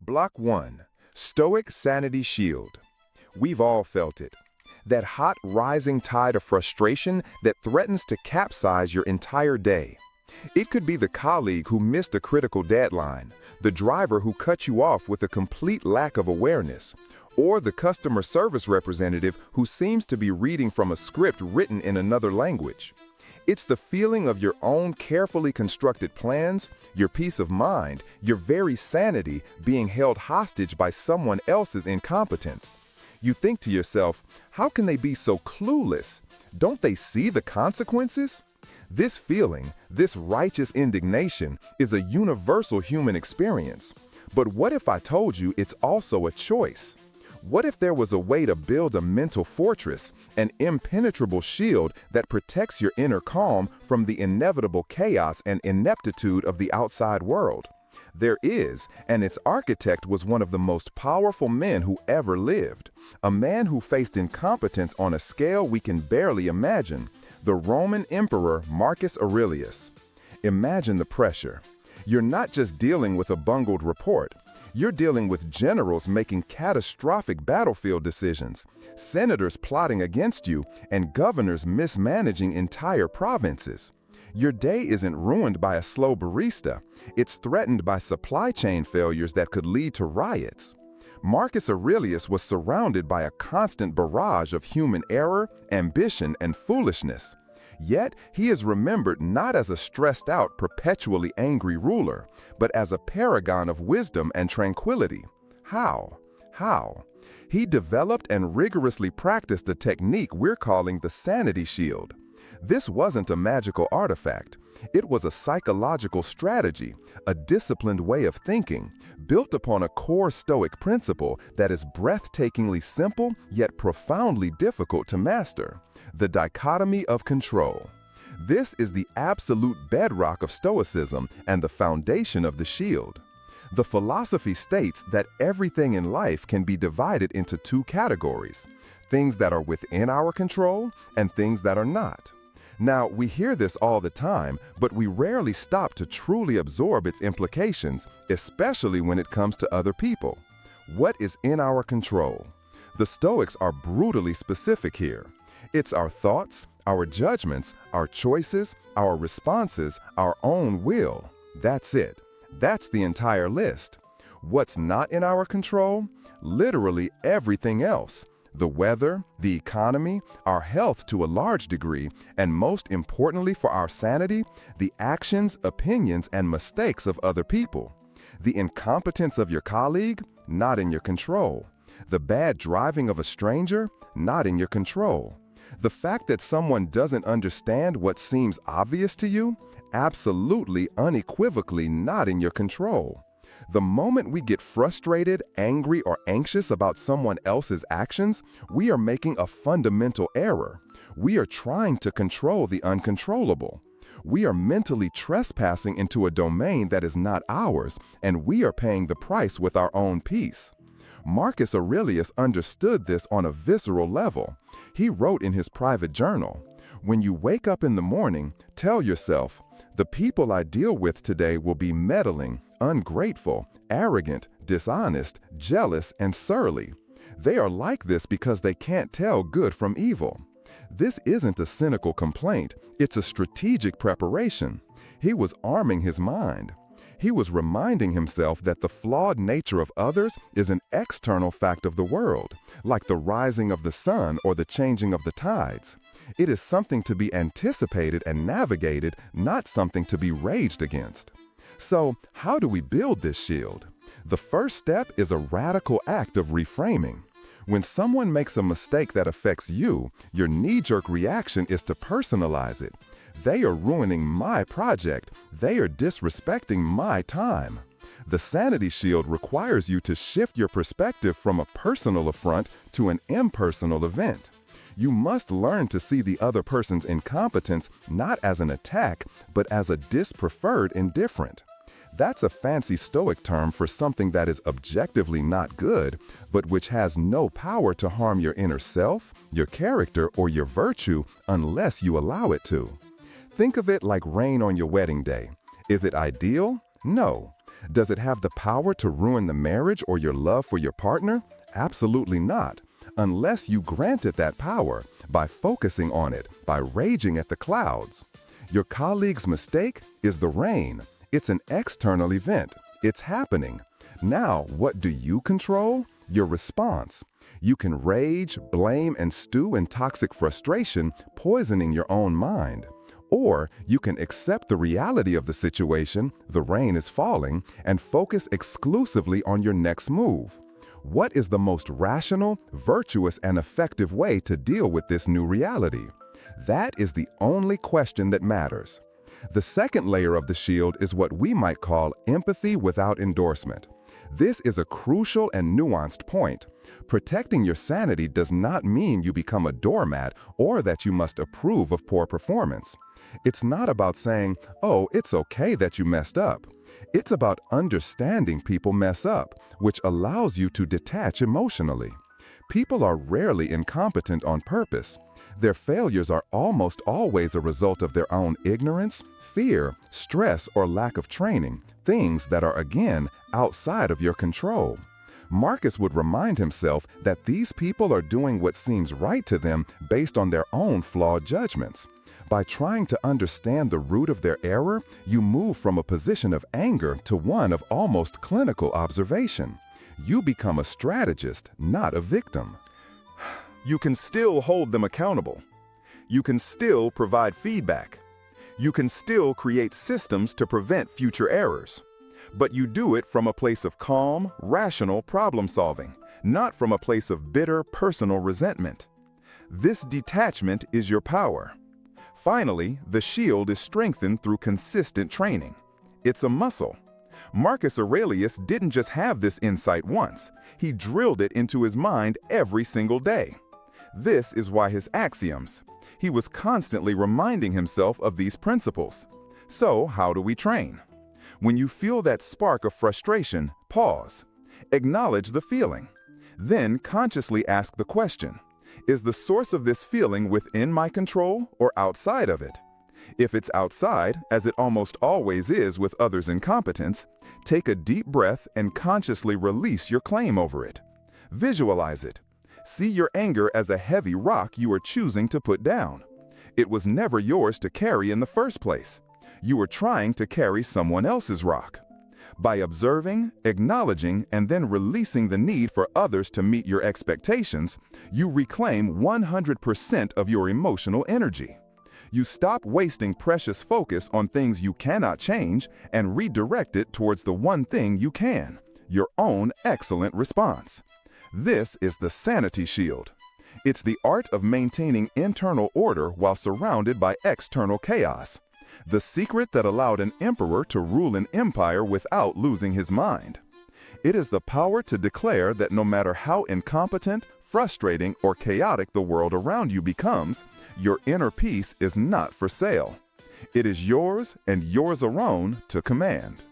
Block 1. Stoic Sanity Shield. We've all felt it. That hot, rising tide of frustration that threatens to capsize your entire day. It could be the colleague who missed a critical deadline, the driver who cut you off with a complete lack of awareness, or the customer service representative who seems to be reading from a script written in another language. It's the feeling of your own carefully constructed plans, your peace of mind, your very sanity being held hostage by someone else's incompetence. You think to yourself, how can they be so clueless? Don't they see the consequences? This feeling, this righteous indignation, is a universal human experience. But what if I told you it's also a choice? What if there was a way to build a mental fortress, an impenetrable shield that protects your inner calm from the inevitable chaos and ineptitude of the outside world? There is, and its architect was one of the most powerful men who ever lived, a man who faced incompetence on a scale we can barely imagine, the Roman Emperor Marcus Aurelius. Imagine the pressure. You're not just dealing with a bungled report. You're dealing with generals making catastrophic battlefield decisions, senators plotting against you, and governors mismanaging entire provinces. Your day isn't ruined by a slow barista. It's threatened by supply chain failures that could lead to riots. Marcus Aurelius was surrounded by a constant barrage of human error, ambition, and foolishness. Yet, he is remembered not as a stressed-out, perpetually angry ruler, but as a paragon of wisdom and tranquility. How? He developed and rigorously practiced a technique we're calling the Sanity Shield. This wasn't a magical artifact. It was a psychological strategy, a disciplined way of thinking, built upon a core Stoic principle that is breathtakingly simple yet profoundly difficult to master: the dichotomy of control. This is the absolute bedrock of Stoicism and the foundation of the shield. The philosophy states that everything in life can be divided into two categories: things that are within our control and things that are not. Now, we hear this all the time, but we rarely stop to truly absorb its implications, especially when it comes to other people. What is in our control? The Stoics are brutally specific here. It's our thoughts, our judgments, our choices, our responses, our own will. That's it. That's the entire list. What's not in our control? Literally everything else. The weather, the economy, our health to a large degree, and most importantly for our sanity, the actions, opinions, and mistakes of other people. The incompetence of your colleague? Not in your control. The bad driving of a stranger? Not in your control. The fact that someone doesn't understand what seems obvious to you? Absolutely, unequivocally not in your control. The moment we get frustrated, angry, or anxious about someone else's actions, we are making a fundamental error. We are trying to control the uncontrollable. We are mentally trespassing into a domain that is not ours, and we are paying the price with our own peace. Marcus Aurelius understood this on a visceral level. He wrote in his private journal, "When you wake up in the morning, tell yourself, the people I deal with today will be meddling, ungrateful, arrogant, dishonest, jealous, and surly. They are like this because they can't tell good from evil." This isn't a cynical complaint, it's a strategic preparation. He was arming his mind. He was reminding himself that the flawed nature of others is an external fact of the world, like the rising of the sun or the changing of the tides. It is something to be anticipated and navigated, not something to be raged against. So, how do we build this shield? The first step is a radical act of reframing. When someone makes a mistake that affects you, your knee-jerk reaction is to personalize it. They are ruining my project. They are disrespecting my time. The Sanity Shield requires you to shift your perspective from a personal affront to an impersonal event. You must learn to see the other person's incompetence not as an attack, but as a dispreferred indifferent. That's a fancy Stoic term for something that is objectively not good, but which has no power to harm your inner self, your character, or your virtue unless you allow it to. Think of it like rain on your wedding day. Is it ideal? No. Does it have the power to ruin the marriage or your love for your partner? Absolutely not, unless you grant it that power by focusing on it, by raging at the clouds. Your colleague's mistake is the rain. It's an external event. It's happening. Now, what do you control? Your response. You can rage, blame, and stew in toxic frustration, poisoning your own mind. Or you can accept the reality of the situation, the rain is falling, and focus exclusively on your next move. What is the most rational, virtuous, and effective way to deal with this new reality? That is the only question that matters. The second layer of the shield is what we might call empathy without endorsement. This is a crucial and nuanced point. Protecting your sanity does not mean you become a doormat or that you must approve of poor performance. It's not about saying, oh, it's okay that you messed up. It's about understanding people mess up, which allows you to detach emotionally. People are rarely incompetent on purpose. Their failures are almost always a result of their own ignorance, fear, stress, or lack of training, things that are, again, outside of your control. Marcus would remind himself that these people are doing what seems right to them based on their own flawed judgments. By trying to understand the root of their error, you move from a position of anger to one of almost clinical observation. You become a strategist, not a victim. You can still hold them accountable. You can still provide feedback. You can still create systems to prevent future errors. But you do it from a place of calm, rational problem solving, not from a place of bitter personal resentment. This detachment is your power. Finally, the shield is strengthened through consistent training. It's a muscle. Marcus Aurelius didn't just have this insight once. He drilled it into his mind every single day. This is why his axioms. He was constantly reminding himself of these principles. So, how do we train? When you feel that spark of frustration, pause. Acknowledge the feeling. Then consciously ask the question, is the source of this feeling within my control or outside of it? If it's outside, as it almost always is with others' incompetence, take a deep breath and consciously release your claim over it. Visualize it. See your anger as a heavy rock you are choosing to put down. It was never yours to carry in the first place. You were trying to carry someone else's rock. By observing, acknowledging, and then releasing the need for others to meet your expectations, you reclaim 100% of your emotional energy. You stop wasting precious focus on things you cannot change and redirect it towards the one thing you can, your own excellent response. This is the Sanity Shield. It's the art of maintaining internal order while surrounded by external chaos. The secret that allowed an emperor to rule an empire without losing his mind. It is the power to declare that no matter how incompetent, frustrating, or chaotic the world around you becomes, your inner peace is not for sale. It is yours and yours alone to command.